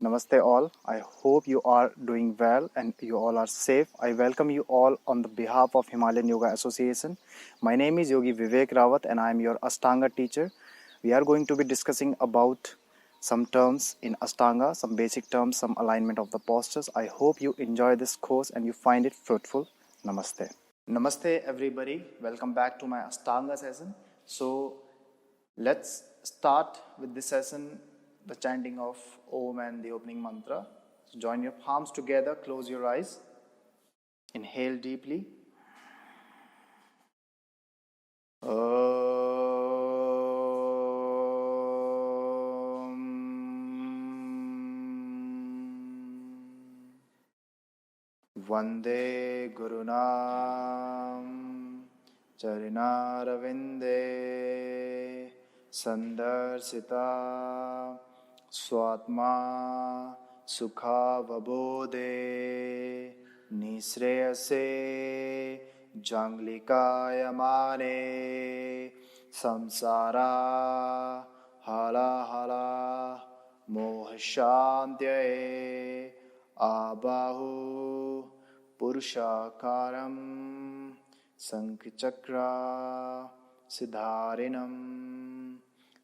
Namaste all. I hope you are doing well and you all are safe. I welcome you all on the behalf of Himalayan Yoga Association. My name is 𝐂𝐞𝐫𝐿 and I am your Ashtanga teacher. We are going to be discussing about some terms in Ashtanga, some basic terms, some alignment of the postures. I hope you enjoy this course and you find it fruitful. Namaste. Namaste everybody. Welcome back to my Ashtanga session. So let's start with this session, the chanting of Om and the opening mantra. So join your palms together, close your eyes, inhale deeply. Vande Gurunam Charinaravinde Sandarsita Swatma Sukha Vabodhe Nisreyase Janglikayamane Samsara Hala Hala Mohashantyaye Abahu Purushakaram Sankhchakra Siddharinam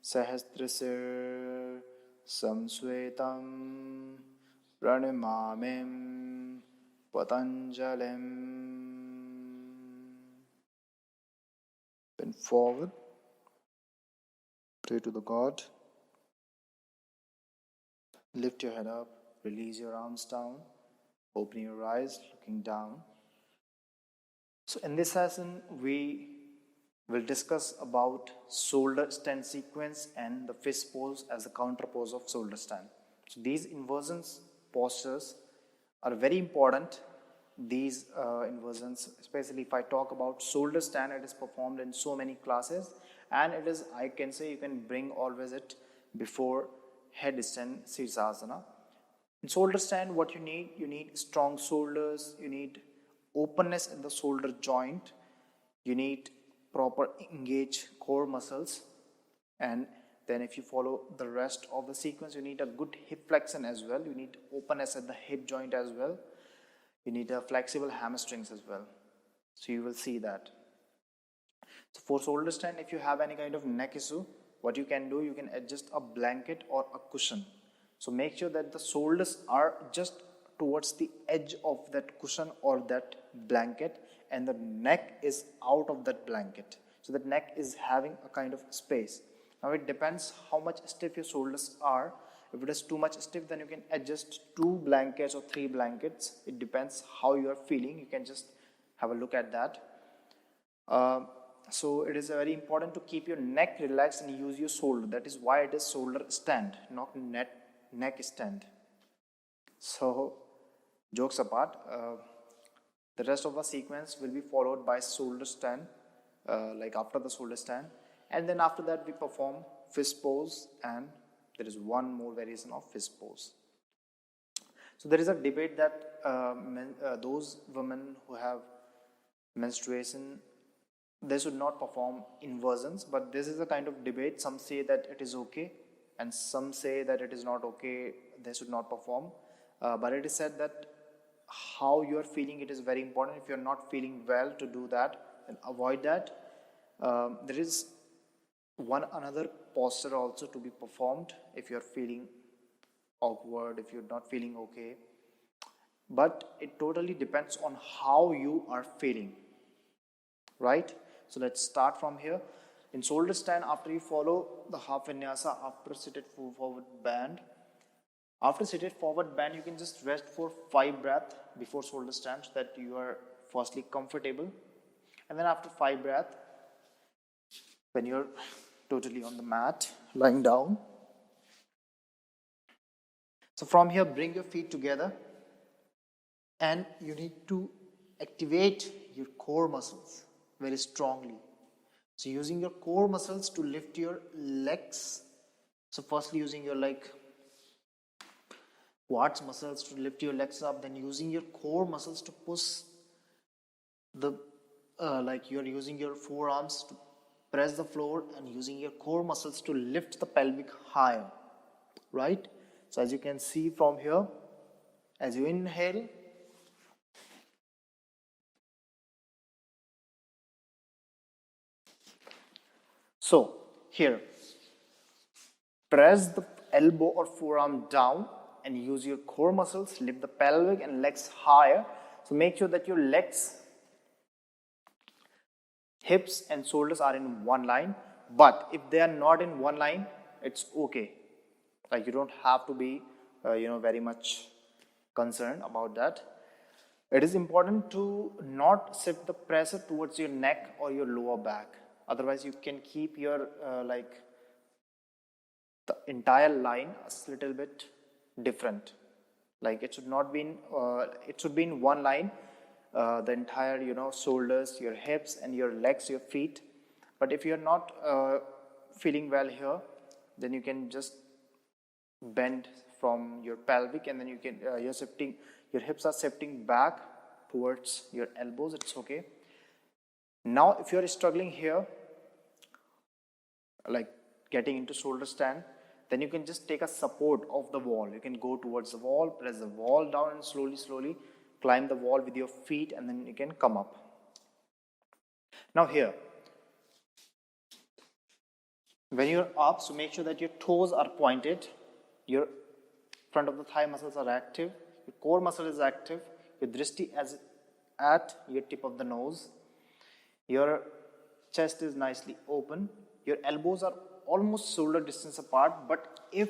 Sahasrasir Samsvetam Pranamamim Patanjalim. Bend forward, pray to the God, lift your head up, release your arms down, open your eyes, looking down. So in this session, we will discuss about shoulder stand sequence and the fist pose as the counter pose of shoulder stand. So these inversions postures are very important. These inversions, especially if I talk about shoulder stand, it is performed in so many classes, and it is, I can say, you can bring always it before headstand Sirsasana. In shoulder stand, what you need strong shoulders, you need openness in the shoulder joint, you need proper engaged core muscles, and then if you follow the rest of the sequence, you need a good hip flexion as well, you need openness at the hip joint as well, you need a flexible hamstrings as well. So you will see that. So for shoulder stand, if you have any kind of neck issue, what you can do, you can adjust a blanket or a cushion. So make sure that the shoulders are just towards the edge of that cushion or that blanket, and the neck is out of that blanket. So that neck is having a kind of space. Now it depends how much stiff your shoulders are. If it is too much stiff, then you can adjust 2 blankets or 3 blankets. It depends how you are feeling. You can just have a look at that. So it is very important to keep your neck relaxed and use your shoulder. That is why it is shoulder stand, not neck stand. So jokes apart, the rest of the sequence will be followed by shoulder stand, like after the shoulder stand, and then after that we perform fist pose, and there is one more variation of fist pose. So there is a debate that those women who have menstruation, they should not perform inversions, but this is a kind of debate. Some say that it is okay and some say that it is not okay, they should not perform. But it is said that how you are feeling, it is very important. If you are not feeling well to do that, then avoid that. There is one another posture also to be performed if you are feeling awkward, if you are not feeling okay. But it totally depends on how you are feeling, right? So let's start from here. In shoulder stand, after you follow the half vinyasa, after seated forward bend, after seated forward bend, you can just rest for 5 breaths before shoulder stand so that you are firstly comfortable. And then after 5 breaths, when you're totally on the mat, lying down. So from here, bring your feet together and you need to activate your core muscles very strongly. So using your core muscles to lift your legs. So firstly using your quads muscles to lift your legs up, then using your core muscles to push the you are using your forearms to press the floor and using your core muscles to lift the pelvic higher, right? So as you can see from here, as you inhale, so here, press the elbow or forearm down and use your core muscles, lift the pelvic and legs higher. So make sure that your legs, hips and shoulders are in one line. But if they are not in one line, it's okay. Like you don't have to be, very much concerned about that. It is important to not shift the pressure towards your neck or your lower back. Otherwise, you can keep your the entire line a little bit different. Like it should not be in, it should be in one line. The entire, shoulders, your hips, and your legs, your feet. But if you're not feeling well here, then you can just bend from your pelvic, and then you can your hips are shifting back towards your elbows. It's okay. Now, if you're struggling here, like getting into shoulder stand, then you can just take a support of the wall. You can go towards the wall, press the wall down, and slowly climb the wall with your feet, and then you can come up. Now here, when you're up, so make sure that your toes are pointed, your front of the thigh muscles are active, your core muscle is active, your drishti is at your tip of the nose, your chest is nicely open, your elbows are almost shoulder distance apart, but if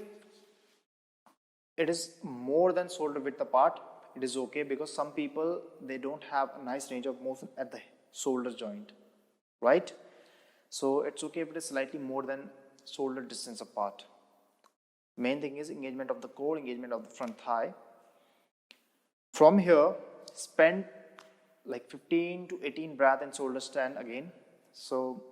it is more than shoulder width apart, it is okay, because some people, they don't have a nice range of motion at the shoulder joint, right? So it's okay if it is slightly more than shoulder distance apart. Main thing is engagement of the core, engagement of the front thigh. From here, spend like 15 to 18 breath in shoulder stand again. So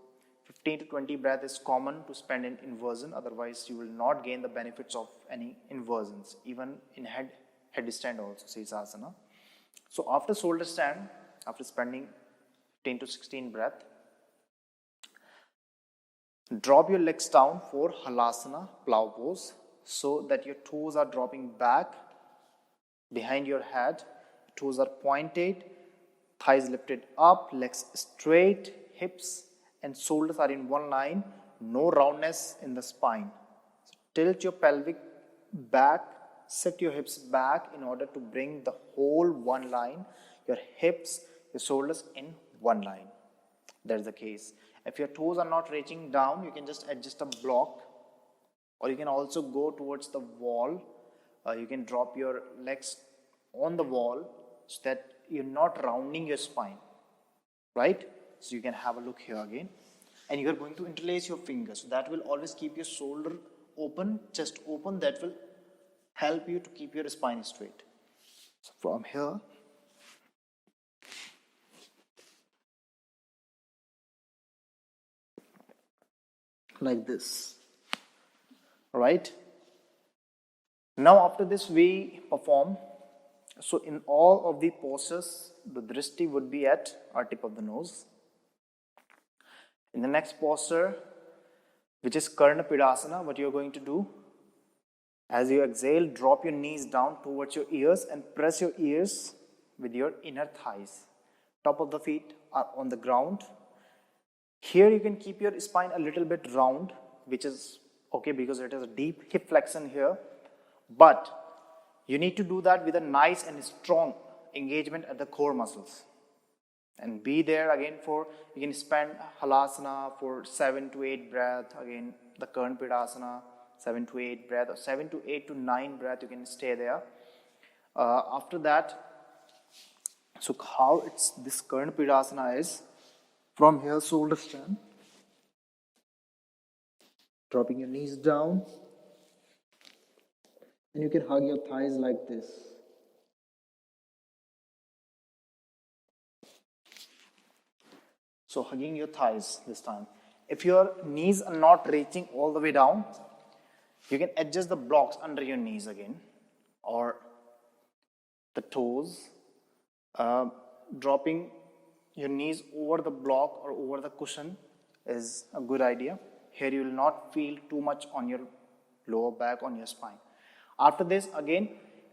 15 to 20 breath is common to spend in inversion, otherwise you will not gain the benefits of any inversions, even in headstand also, 𝐲𝐨𝐠𝐚. So after shoulder stand, after spending 10 to 16 breath, drop your legs down for Halasana, plow pose, so that your toes are dropping back behind your head, toes are pointed, thighs lifted up, legs straight, hips and shoulders are in one line, no roundness in the spine. So tilt your pelvic back, set your hips back in order to bring the whole one line, your hips, your shoulders in one line. That's the case. If your toes are not reaching down, you can just adjust a block, or you can also go towards the wall. You can drop your legs on the wall so that you're not rounding your spine, right? So you can have a look here again, and you're going to interlace your fingers. So that will always keep your shoulder open, chest open. That will help you to keep your spine straight. So from here, like this, right? Now after this we perform, so in all of the postures, the drishti would be at our tip of the nose. In the next posture, which is Karna Pirasana, what you're going to do, as you exhale, drop your knees down towards your ears and press your ears with your inner thighs. Top of the feet are on the ground. Here you can keep your spine a little bit round, which is okay because it is a deep hip flexion here. But you need to do that with a nice and strong engagement at the core muscles. And be there again for, you can spend Halasana for 7 to 8 breath. Again, the Karna Pirasana, 7 to 8 breath, or 7 to 8 to 9 breath, you can stay there. After that, so how it's this Karna Pirasana is, from here, shoulder stand, dropping your knees down, and you can hug your thighs like this. So hugging your thighs this time. If your knees are not reaching all the way down, you can adjust the blocks under your knees again, or the toes. Dropping your knees over the block or over the cushion is a good idea. Here you will not feel too much on your lower back, on your spine. After this, again,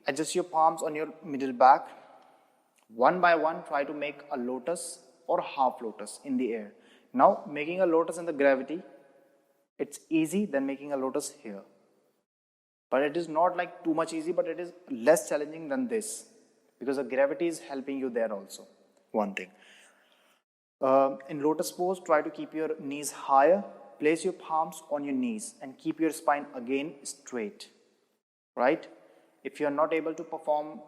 adjust your palms on your middle back. One by one, try to make a lotus or half lotus in the air. Now, making a lotus in the gravity, it's easy than making a lotus here. But it is not like too much easy, but it is less challenging than this, because the gravity is helping you there also. One thing. In lotus pose, try to keep your knees higher. Place your palms on your knees and keep your spine again straight. Right? If you are not able to perform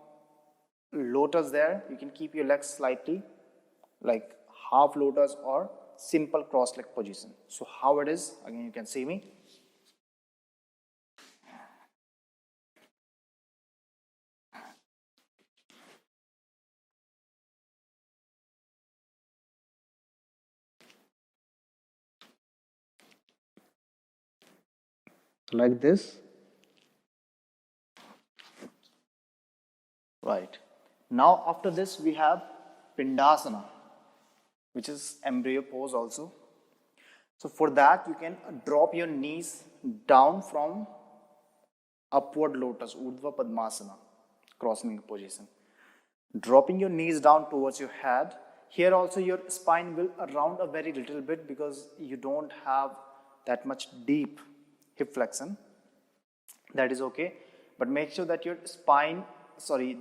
lotus there, you can keep your legs slightly like half lotus or simple cross leg position. So how it is, again you can see me. Like this. Right. Now after this we have Pindasana, which is embryo pose also. So for that you can drop your knees down from upward lotus, Urdhva Padmasana, crossing position. Dropping your knees down towards your head. Here also your spine will round a very little bit because you don't have that much deep hip flexion. That is okay. But make sure that your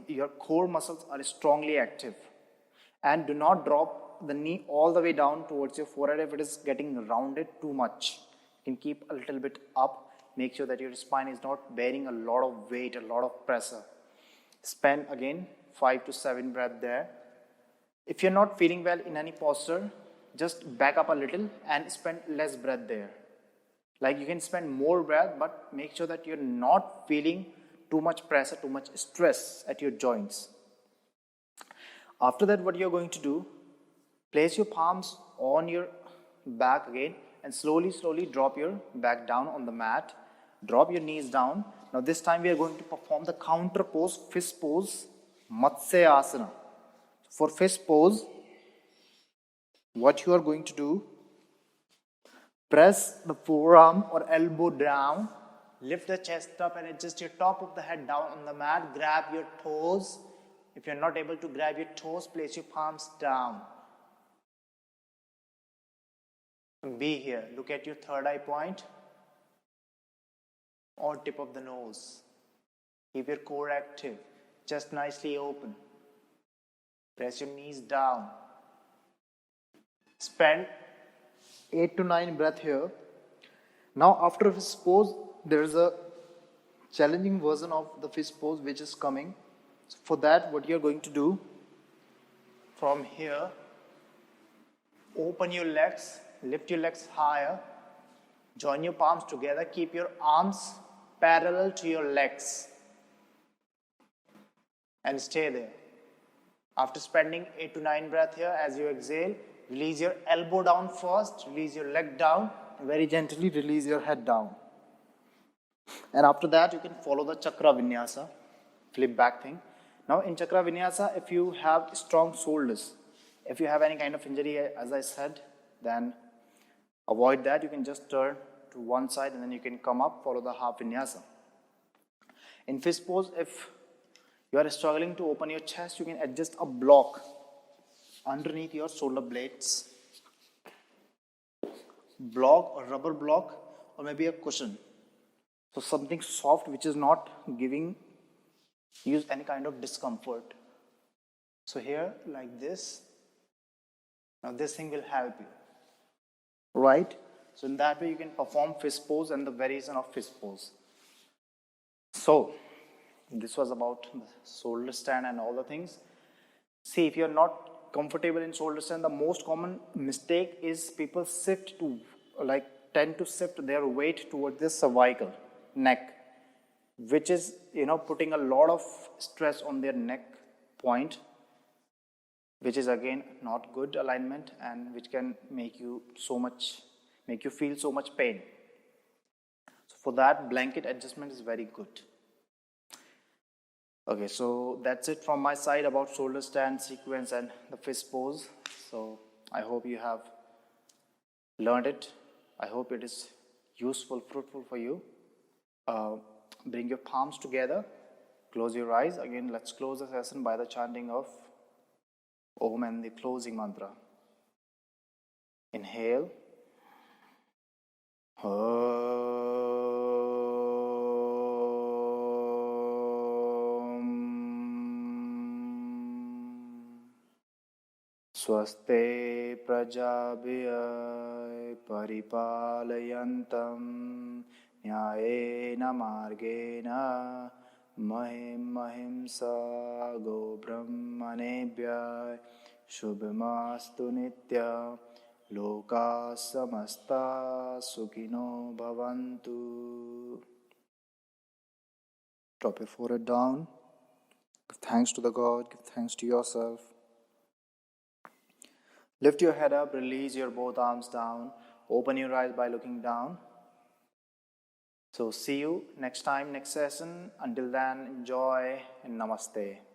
your core muscles are strongly active. And do not drop the knee all the way down towards your forehead if it is getting rounded too much. You can keep a little bit up. Make sure that your spine is not bearing a lot of weight, a lot of pressure. Spend again 5 to 7 breaths there. If you're not feeling well in any posture, just back up a little and spend less breath there. Like you can spend more breath, but make sure that you're not feeling too much pressure, too much stress at your joints. After that, what you're going to do, place your palms on your back again and slowly drop your back down on the mat. Drop your knees down. Now this time we are going to perform the counter pose, fist pose, Matsyasana. For fist pose, what you are going to do, press the forearm or elbow down, lift the chest up and adjust your top of the head down on the mat. Grab your toes. If you're not able to grab your toes, place your palms down. Be here. Look at your third eye point or tip of the nose. Keep your core active. Chest nicely open. Press your knees down. Spend 8 to 9 breaths here. Now after fist pose, there is a challenging version of the fist pose which is coming. So for that, what you are going to do, from here, open your legs, lift your legs higher, join your palms together, keep your arms parallel to your legs and stay there. After spending 8 to 9 breaths here, as you exhale, release your elbow down first, release your leg down, and very gently release your head down. And after that, you can follow the Chakra Vinyasa, flip back thing. Now in Chakra Vinyasa, if you have strong shoulders, if you have any kind of injury, as I said, then avoid that. You can just turn to one side and then you can come up, follow the half Vinyasa. In fist pose, if you are struggling to open your chest, you can adjust a block underneath your shoulder blades. Block or rubber block or maybe a cushion. So something soft which is not giving you any kind of discomfort. So here like this. Now this thing will help you. Right? So in that way you can perform fist pose and the variation of fist pose. So this was about the shoulder stand and all the things. See, if you're not comfortable in shoulder stand, the most common mistake is people tend to shift their weight towards the cervical neck, which is putting a lot of stress on their neck point, which is again not good alignment and which can make you feel so much pain. So for that, blanket adjustment is very good. Okay, so that's it from my side about shoulder stand sequence and the fist pose. So I hope you have learned it. I hope it is useful, fruitful for you. bring your palms together, close your eyes. Again, let's close the session by the chanting of Om and the closing mantra. Inhale. Swaste prajabhya paripalayantam nyayena margena mahim mahimsa go brahmanebhya shubhamastu nitya loka samasta sukhino bhavantu. Drop your forehead down. Give thanks to the God. Give thanks to yourself. Lift your head up, release your both arms down. Open your eyes by looking down. So see you next time, next session. Until then, enjoy and namaste.